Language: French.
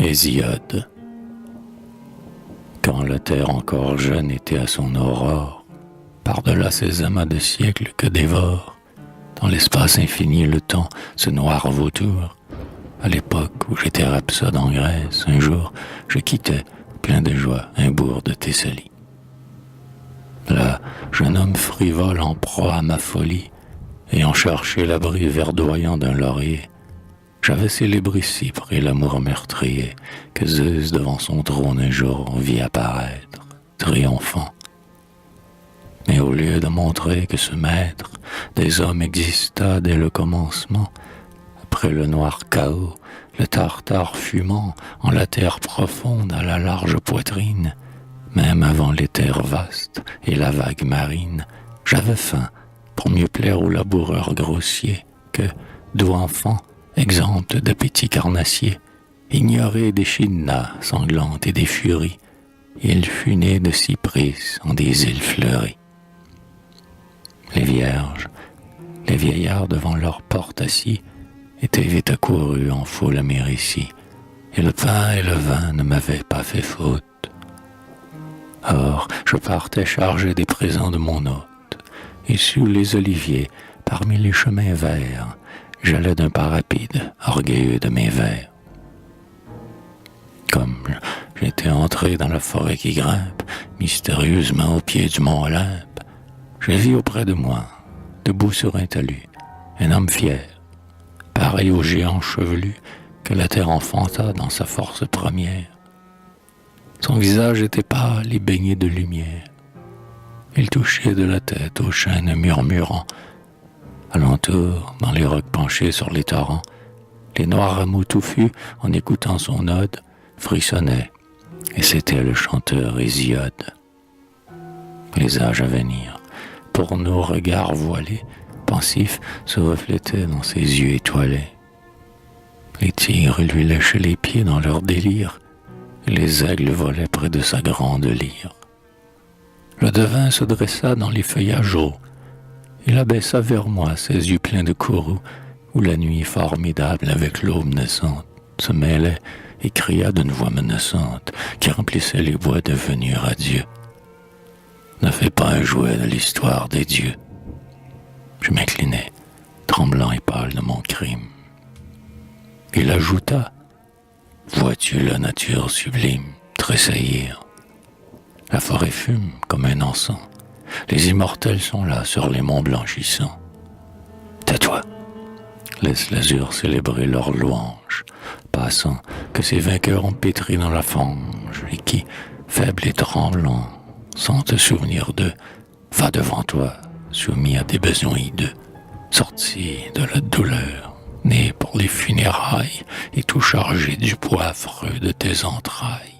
Hésiode. Quand la terre encore jeune était à son aurore, par-delà ces amas de siècles que dévore, dans l'espace infini le temps, ce noir vautour, à l'époque où j'étais rhapsode en Grèce, un jour, je quittais, plein de joie, un bourg de Thessalie. Là, jeune homme frivole en proie à ma folie, ayant cherché l'abri verdoyant d'un laurier, j'avais célébré si près l'amour meurtrier que Zeus devant son trône un jour vit apparaître, triomphant. Mais au lieu de montrer que ce maître des hommes exista dès le commencement, après le noir chaos, le tartare fumant en la terre profonde à la large poitrine, même avant l'éther vaste et la vague marine, j'avais faim pour mieux plaire au laboureur grossier que, doux enfant, exempt d'appétit carnassier, ignoré des Echidnas sanglantes et des furies, il fut né de cypris en des îles fleuries. Les vierges, les vieillards devant leur porte assis, étaient vite accourus en foule à mes récits, et le pain et le vin ne m'avaient pas fait faute. Or, je partais chargé des présents de mon hôte, et sous les oliviers, parmi les chemins verts, j'allais d'un pas rapide, orgueilleux de mes vers. Comme j'étais entré dans la forêt qui grimpe, mystérieusement au pied du mont Olympe, je vis auprès de moi, debout sur un talus, un homme fier, pareil au géant chevelu que la terre enfanta dans sa force première. Son visage était pâle et baigné de lumière. Il touchait de la tête aux chênes murmurant. Alentour, dans les rocs penchés sur les torrents, les noirs rameaux touffus, en écoutant son ode, frissonnaient, et c'était le chanteur Hésiode. Les âges à venir, pour nos regards voilés, pensifs, se reflétaient dans ses yeux étoilés. Les tigres lui léchaient les pieds dans leur délire, et les aigles volaient près de sa grande lyre. Le devin se dressa dans les feuillages hauts, il abaissa vers moi ses yeux pleins de courroux, où la nuit formidable avec l'aube naissante se mêlait et cria d'une voix menaçante qui remplissait les bois devenus radieux. Ne fais pas un jouet de l'histoire des dieux. Je m'inclinai, tremblant et pâle de mon crime. Il ajouta, vois-tu la nature sublime tressaillir? La forêt fume comme un encens. Les immortels sont là sur les monts blanchissants. Tais-toi, laisse l'azur célébrer leur louange, passant que ces vainqueurs ont pétri dans la fange et qui, faibles et tremblants, sans te souvenir d'eux, va devant toi, soumis à des besoins hideux, sorti de la douleur, né pour les funérailles et tout chargé du poids affreux de tes entrailles.